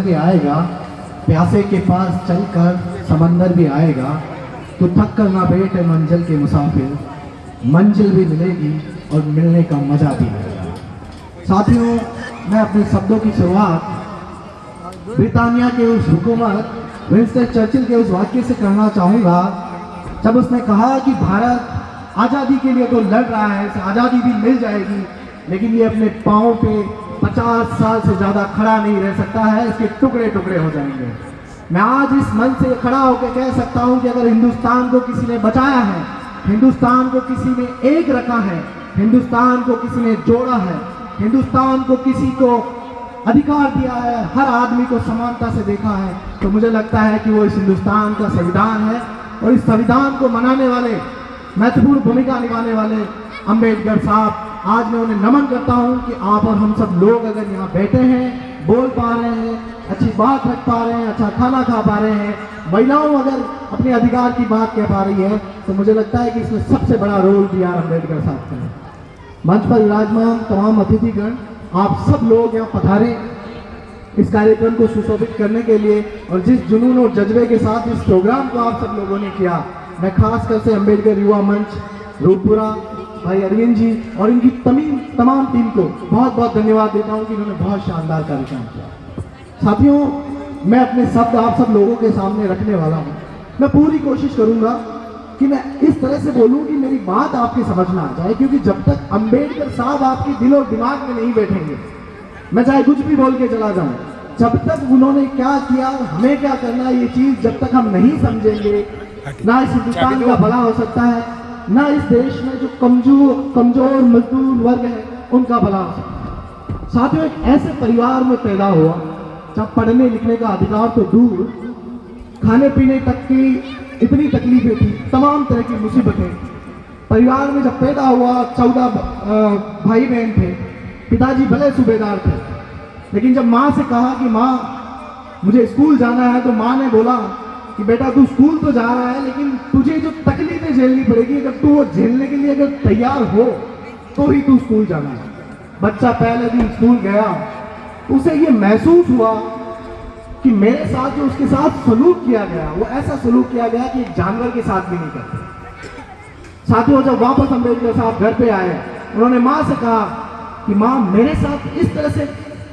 भी आएगा, प्यासे के पास चलकर समंदर भी आएगा, तो थक कर ना बैठे मंजिल के मुसाफिर, मंजिल भी मिलेगी और मिलने का मजा भी आएगा। साथियों, मैं अपने शब्दों की शुरुआत ब्रिटानिया के उस हुकूमत विंस्टन चर्चिल के उस वाक्य से करना चाहूँगा, जब उसने कहा कि भारत आज़ादी के लिए तो लड़ रहा है, इसे आज़ादी भी मिल जाएगी, लेकिन ये अपने पाँव पे 50 साल से ज़्यादा खड़ा नहीं रह सकता है, इसके टुकड़े टुकड़े हो जाएंगे। मैं आज इस मंच से खड़ा होकर कह सकता हूँ कि अगर हिंदुस्तान को किसी ने बचाया है, हिंदुस्तान को किसी ने एक रखा है, हिंदुस्तान को किसी ने जोड़ा है, हिंदुस्तान को किसी को अधिकार दिया है, हर आदमी को समानता से देखा है, तो मुझे लगता है कि वो इस हिंदुस्तान का संविधान है। और इस संविधान को मनाने वाले, महत्वपूर्ण भूमिका निभाने वाले अम्बेडकर साहब, आज मैं उन्हें नमन करता हूं कि आप और हम सब लोग अगर यहाँ बैठे हैं, बोल पा रहे हैं, अच्छी बात रख पा रहे हैं, अच्छा खाना खा पा रहे हैं, महिलाओं अगर अपने अधिकार की बात कह पा रही है, तो मुझे लगता है कि इसमें सबसे बड़ा रोल बी आर अम्बेडकर साहब का है। मंच पर विराजमान तमाम अतिथिगण, आप सब लोग यहाँ पधारे इस कार्यक्रम को सुशोभित करने के लिए, और जिस जुनून और जज्बे के साथ इस प्रोग्राम को आप सब लोगों ने किया, मैं खासकर से अम्बेडकर युवा मंच, रूपपुरा, भाई अरविंद जी और इनकी तमाम टीम को बहुत बहुत धन्यवाद देता हूँ कि इन्होंने बहुत शानदार कार्यक्रम किया। साथियों, मैं अपने शब्द आप सब लोगों के सामने रखने वाला हूँ। मैं पूरी कोशिश करूँगा कि मैं इस तरह से बोलूँ कि मेरी बात आपके समझ में आ जाए, क्योंकि जब तक अम्बेडकर साहब आपके दिल और दिमाग में नहीं बैठेंगे, मैं चाहे कुछ भी बोल के चला जाऊँ, जब तक उन्होंने क्या किया, हमें क्या करना है, ये चीज़ जब तक हम नहीं समझेंगे, ना इस हिंदुस्तान का भला हो सकता है, ना इस देश में जो कमजोर मजदूर वर्ग है उनका भला हो सकता है। साथियों, एक ऐसे परिवार में पैदा हुआ जब पढ़ने लिखने का अधिकार तो दूर, खाने पीने तक की इतनी तकलीफें थी, तमाम तरह की मुसीबतें। परिवार में जब पैदा हुआ, 14 भाई बहन थे, पिताजी भले सूबेदार थे, लेकिन जब माँ से कहा कि माँ मुझे स्कूल जाना है, तो माँ ने बोला कि बेटा तू स्कूल तो जा रहा है, लेकिन तुझे जो तकलीफें झेलनी पड़ेगी, अगर तू वो झेलने के लिए अगर तैयार हो तो ही तू स्कूल जाना है। बच्चा पहले दिन स्कूल गया, उसे ये महसूस हुआ कि मेरे साथ जो उसके साथ सलूक किया गया, वो ऐसा सलूक किया गया कि एक जानवर के साथ भी नहीं करते। साथियों, जब वापस अम्बेडकर साहब घर पे आए, उन्होंने माँ से कहा कि माँ मेरे साथ इस तरह से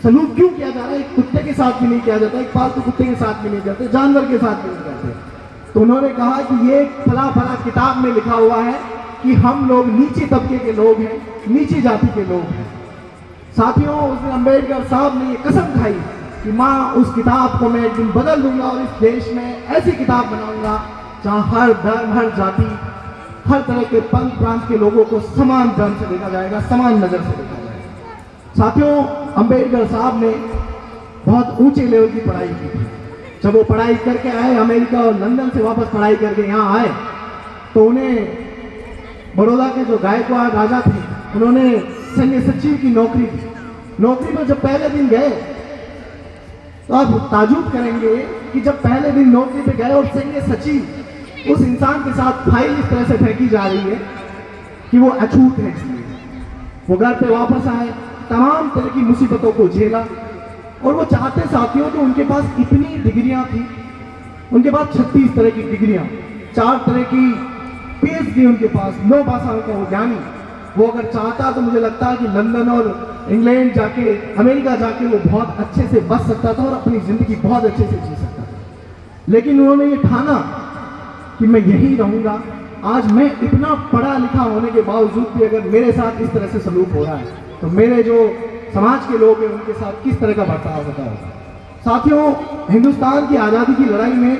सलूक क्यों किया जा रहा है, एक कुत्ते के साथ भी नहीं किया जाता, एक पालतू कुत्ते के साथ भी नहीं करते, जानवर के साथ भी नहीं करते। तो उन्होंने कहा कि ये फला फला किताब में लिखा हुआ है कि हम लोग नीचे तबके के लोग हैं, नीची जाति के लोग हैं। साथियों, उस दिन अम्बेडकर साहब ने ये कसम खाई कि माँ उस किताब को मैं एक दिन बदल दूंगा और इस देश में ऐसी किताब बनाऊंगा जहाँ हर धर्म, हर जाति, हर तरह के पंथ प्रांत के लोगों को समान ढंग से देखा जाएगा, समान नजर से देखा जाएगा। साथियों, अम्बेडकर साहब ने बहुत ऊंचे लेवल की पढ़ाई की थी। जब वो पढ़ाई करके आए, अमेरिका और लंदन से वापस पढ़ाई करके यहाँ आए, तो उन्हें बड़ौदा के जो गायकवाड़ राजा थे, उन्होंने सैन्य सचिव की नौकरी दी। नौकरी पर जब पहले दिन गए, तो आप ताजुब करेंगे कि जब पहले दिन नौकरी पे गए और सैन्य सचिव उस इंसान के साथ फाइल इस तरह से फेंकी जा रही है कि वो अछूत है, इसलिए वो घर पे वापस आए, तमाम तरह की मुसीबतों को झेला, और वो चाहते साथियों तो उनके पास इतनी डिग्रियां थी, उनके पास 36 तरह की डिग्रियां, 4 तरह की पीएचडी उनके पास, 9 भाषाओं का वो ज्ञानी। वो अगर चाहता तो मुझे लगता है कि लंदन और इंग्लैंड जाके, अमेरिका जाके वो बहुत अच्छे से बच सकता था और अपनी जिंदगी बहुत अच्छे से जी सकता था। लेकिन उन्होंने ये ठाना कि मैं यही रहूंगा। आज मैं इतना पढ़ा लिखा होने के बावजूद भी अगर मेरे साथ इस तरह से सलूक हो रहा है, तो मेरे जो समाज के लोग हैं उनके साथ किस तरह का बर्ताव होता है। साथियों, हिंदुस्तान की आज़ादी की लड़ाई में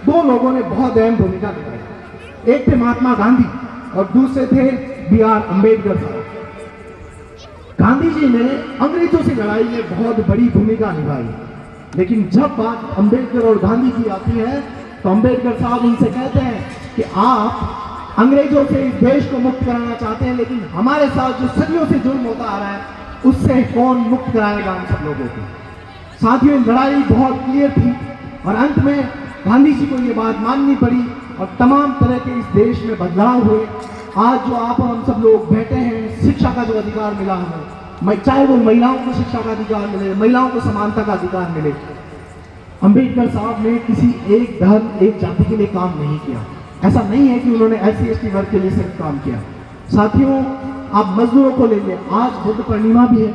2 लोगों ने बहुत अहम भूमिका निभाई। एक थे महात्मा गांधी और दूसरे थे बी आर अम्बेडकर साहब। गांधी जी ने अंग्रेजों से लड़ाई में बहुत बड़ी भूमिका निभाई, लेकिन जब बात अम्बेडकर और गांधी की आती है, तो अम्बेडकर साहब उनसे कहते हैं कि आप अंग्रेजों से इस देश को मुक्त कराना चाहते हैं, लेकिन हमारे साथ जो सदियों से जुर्म होता आ रहा है, उससे कौन मुक्त कराएगा हम सब लोगों को। साथियों, लड़ाई बहुत क्लियर थी और अंत में गांधी जी को ये बात माननी पड़ी और तमाम तरह के इस देश में बदलाव हुए। आज जो आप और हम सब लोग बैठे हैं, शिक्षा का जो अधिकार मिला हमें, चाहे वो महिलाओं को शिक्षा का अधिकार मिले, महिलाओं को समानता का अधिकार मिले, अंबेडकर साहब ने किसी एक धर्म एक जाति के लिए काम नहीं किया। ऐसा नहीं है कि उन्होंने SC/ST वर्ग के लिए सिर्फ काम किया। साथियों, आप मजदूरों को ले लें, आज बुद्ध पूर्णिमा भी है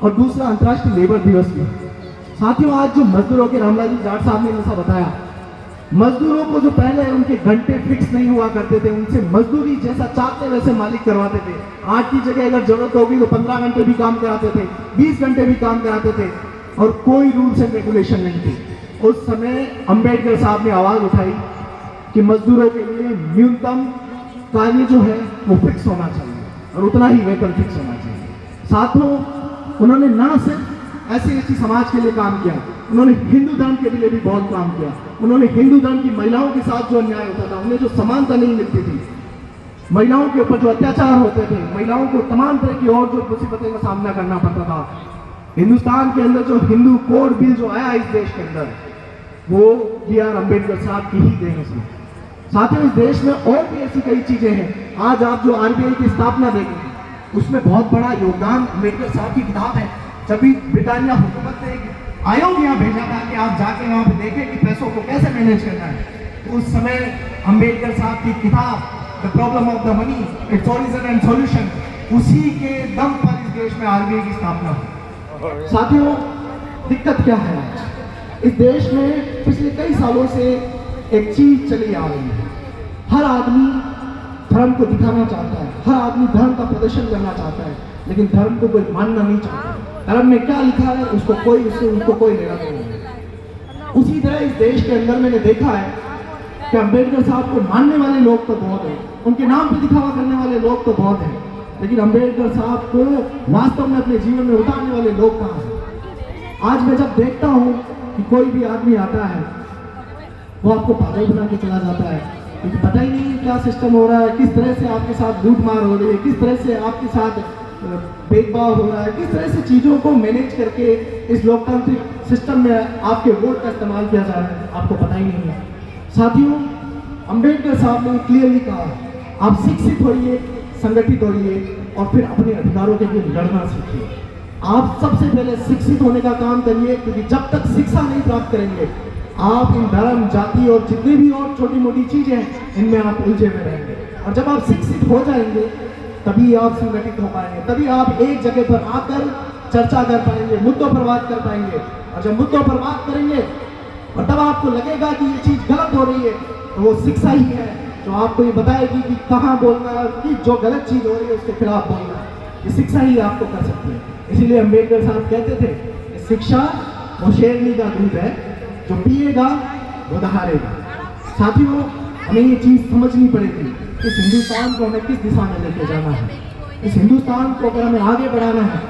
और दूसरा अंतर्राष्ट्रीय लेबर दिवस भी है। साथियों, आज जो मजदूरों के रामलाल जी जाट साहब ने जैसा बताया, मजदूरों को जो पहले उनके घंटे फिक्स नहीं हुआ करते थे, उनसे मजदूरी जैसा चाहते वैसे मालिक करवाते थे। आज की जगह अगर जरूरत होगी तो 15 घंटे भी काम कराते थे, 20 घंटे भी काम कराते थे और कोई रूल्स एंड रेगुलेशन नहीं थी। उस समय अंबेडकर साहब ने आवाज उठाई कि मजदूरों के लिए न्यूनतम कार्य जो है वो फिक्स होना चाहिए और उतना ही वेतन फिक्स होना चाहिए। साथियों, उन्होंने ना सिर्फ SC/ST समाज के लिए काम किया, उन्होंने हिंदू धर्म के लिए भी बहुत काम किया। उन्होंने हिंदू धर्म की महिलाओं के साथ जो अन्याय होता था, उन्हें जो समानता नहीं मिलती थी, महिलाओं के ऊपर जो अत्याचार होते थे, महिलाओं को तमाम तरह की और जो मुसीबतें का सामना करना पड़ता था, हिंदुस्तान के अंदर जो हिंदू कोड बिल जो आया इस देश के अंदर, वो B.R. अम्बेडकर साहब की ही देन है। साथियों, इस देश में और भी ऐसी कई चीजें हैं। आज आप जो RBI की स्थापना देखेंगे, उसमें बहुत बड़ा योगदान अम्बेडकर साहब की किताब है। जब भी ब्रिटानिया हुकूमत ने एक आयोग यहाँ भेजा था कि आप जाके वहाँ पे देखें कि पैसों को कैसे मैनेज करना है, तो उस समय अम्बेडकर साहब की किताब the problem of the money, its origin and solution, उसी के दम पर इस देश में RBI की स्थापना हुई। साथियों, दिक्कत क्या है आज इस देश में? पिछले कई सालों से एक चीज चली आ रही है, हर आदमी धर्म को दिखाना चाहता है, हर आदमी धर्म का प्रदर्शन करना चाहता है, लेकिन धर्म को कोई मानना नहीं चाहता। धर्म में क्या लिखा है उसको कोई लेना नहीं है। उसी तरह इस देश के अंदर मैंने देखा है कि अम्बेडकर साहब को मानने वाले लोग तो बहुत हैं, उनके नाम पे दिखावा करने वाले लोग तो बहुत हैं, लेकिन अम्बेडकर साहब को वास्तव में अपने जीवन में उतारने वाले लोग कहाँ हैं? आज मैं जब देखता हूँ कि कोई भी आदमी आता है, वो आपको पागल बना के चला जाता है, क्योंकि पता ही नहीं क्या सिस्टम हो रहा है, किस तरह से आपके साथ लूट मार हो रही है, किस तरह से आपके साथ भेदभाव हो रहा है, किस तरह से चीज़ों को मैनेज करके इस लोकतांत्रिक सिस्टम में आपके वोट का इस्तेमाल किया जा रहा है, आपको पता ही नहीं है। साथियों, अम्बेडकर साहब ने क्लियरली कहा, आप शिक्षित होइए, संगठित होइए और फिर अपने अधिकारों के लिए लड़ना सीखिए। आप सबसे पहले शिक्षित होने का काम करिए, क्योंकि जब तक शिक्षा नहीं प्राप्त करेंगे, आप इन धर्म, जाति और जितनी भी और छोटी मोटी चीजें हैं, इनमें आप उलझे में रहेंगे। और जब आप शिक्षित हो जाएंगे, तभी आप संगठित हो पाएंगे, तभी आप एक जगह पर आकर चर्चा कर पाएंगे, मुद्दों पर बात कर पाएंगे। और जब मुद्दों पर बात करेंगे और तब आपको लगेगा कि ये चीज गलत हो रही है, तो वो शिक्षा ही है जो आपको ये बताएगी कि कहाँ बोलना है, कि जो गलत चीज हो रही है उसके खिलाफ बोलना है। ये शिक्षा ही आपको कर सकती है। इसीलिए अम्बेडकर साहब कहते थे, शिक्षा वो शेरनी का दूध है, जो पिएगा वो दहाड़ेगा। साथियों, हमें ये चीज समझनी पड़ेगी, इस हिंदुस्तान को हमें किस दिशा में लेके जाना है। इस हिंदुस्तान को अगर हमें आगे बढ़ाना है,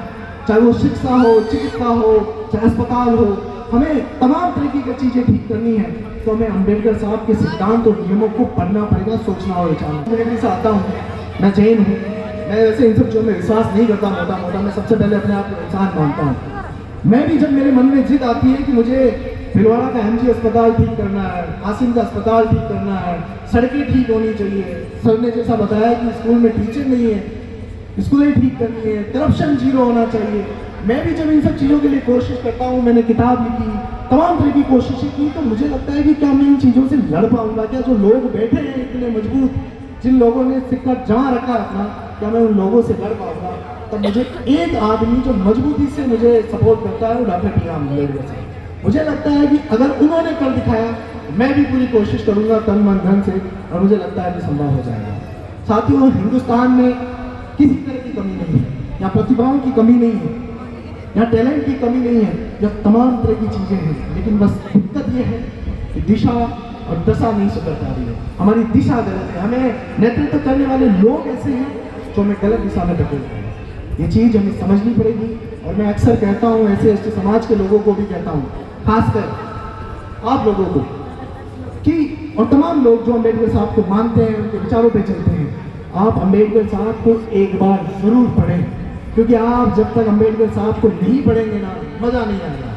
चाहे वो शिक्षा हो, चिकित्सा हो, चाहे अस्पताल हो, हमें तमाम तरीके की चीजें ठीक करनी है, तो हमें अम्बेडकर साहब के सिद्धांत और नियमों को पढ़ना पड़ेगा, सोचना और विचारना। मैं से आता हूँ, मैं जैन हूँ, मैं वैसे इन सब चीज़ों में विश्वास नहीं करता मोटा, मैं सबसे पहले अपने आप को इंसान मानता हूँ। मैं भी जब मेरे मन में जिद आती है कि मुझे भिलवाड़ा का MG अस्पताल ठीक करना है, आसिम का अस्पताल ठीक करना है, सड़कें ठीक होनी चाहिए, सर ने जैसा बताया कि स्कूल में टीचर नहीं है, स्कूलें ठीक करनी है, करप्शन 0 होना चाहिए, मैं भी जब इन सब चीज़ों के लिए कोशिश करता हूँ, मैंने किताब लिखी, तमाम तरह की कोशिशें की, तो मुझे लगता है कि क्या मैं इन चीज़ों से लड़ पाऊंगा? क्या जो लोग बैठे हैं इतने मजबूत, जिन लोगों ने सिक्का जमा रखा अपना, क्या मैं उन लोगों से लड़ पाऊंगा? तो मुझे एक आदमी जो मजबूती से मुझे सपोर्ट करता है वो डॉक्टर B.R. अम्बेडकर से। मुझे लगता है कि अगर उन्होंने कर दिखाया, मैं भी पूरी कोशिश करूंगा तन मन धन से, और मुझे लगता है कि संभव हो जाएगा। साथियों, हिंदुस्तान में किसी तरह की कमी नहीं है, या प्रतिभाओं की कमी नहीं है, या टैलेंट की कमी नहीं है, या तमाम तरह की चीज़ें हैं, लेकिन बस दिक्कत ये है कि दिशा और दशा नहीं सुधर पा रही है। हमारी दिशा गलत है, हमें नेतृत्व करने वाले लोग ऐसे हैं जो हमें गलत दिशा में धकेल रहे हैं। ये चीज़ हमें समझनी पड़ेगी। और मैं अक्सर कहता हूँ, SC/ST समाज के लोगों को भी कहता हूँ, खासकर आप लोगों को, कि और तमाम लोग जो अम्बेडकर साहब को मानते हैं, उनके विचारों पे चलते हैं, आप अम्बेडकर साहब को एक बार जरूर पढ़ें, क्योंकि आप जब तक अम्बेडकर साहब को नहीं पढ़ेंगे ना, मजा नहीं आएगा।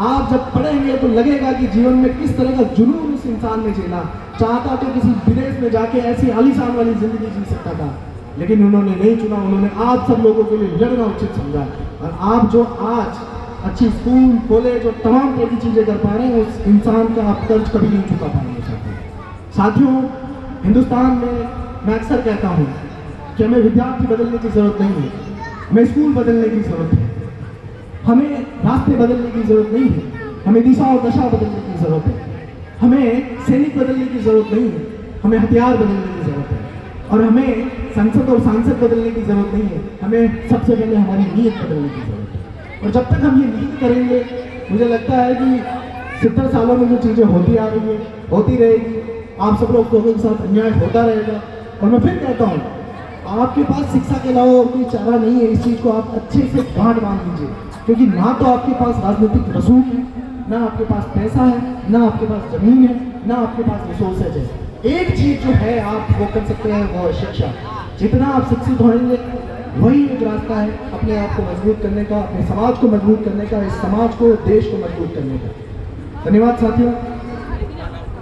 आप जब पढ़ेंगे तो लगेगा कि जीवन में किस तरह का जुनून उस इंसान ने झेला। चाहता तो किसी विदेश में जाके ऐसी आलीशान वाली जिंदगी जी सकता था, लेकिन उन्होंने नहीं चुना। उन्होंने आप सब लोगों के लिए लड़ना उचित समझा। और आप जो आज अच्छी स्कूल कॉलेज और तमाम तरह की चीज़ें कर पा रहे हैं, उस इंसान का आप कर्ज कभी नहीं चुका पाएंगे साथियों। हिंदुस्तान में मैं अक्सर कहता हूँ कि हमें विद्यार्थी बदलने की ज़रूरत नहीं है, हमें स्कूल बदलने की ज़रूरत है, हमें रास्ते बदलने की ज़रूरत नहीं है, हमें दिशा और दशा बदलने की ज़रूरत है, हमें सैनिक बदलने की ज़रूरत नहीं है, हमें हथियार बदलने की ज़रूरत है, और हमें संसद और सांसद बदलने की ज़रूरत नहीं है, हमें सबसे पहले हमारी नीयत बदलने की ज़रूरत है। और जब तक हम ये नीयत करेंगे, मुझे लगता है कि 70 सालों में जो चीज़ें होती आ रही है होती रहेगी, आप सब लोगों के साथ अन्याय होता रहेगा। और मैं फिर कहता हूँ, आपके पास शिक्षा के अलावा और कोई चारा नहीं है, इस चीज़ को आप अच्छे से गांठ बांध लीजिए, क्योंकि ना तो आपके पास राजनीतिक रसूख है, ना आपके पास पैसा है, ना आपके पास जमीन है, ना आपके पास रिसोर्सेज है। एक चीज़ जो है आप वो कर सकते हैं, वो है शिक्षा। जितना आप शिक्षित होंगे वही एक रास्ता है अपने आप को मजबूत करने का, अपने समाज को मजबूत करने का, इस समाज को देश को मजबूत करने का। धन्यवाद साथियों।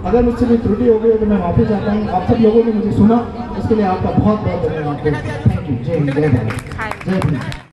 अगर मुझसे कोई त्रुटि हो गई तो मैं माफी चाहता हूँ। आप सब लोगों ने मुझे सुना, उसके लिए आपका बहुत बहुत धन्यवाद। Thank you. जय हिंद, जय भारत, जय भीम।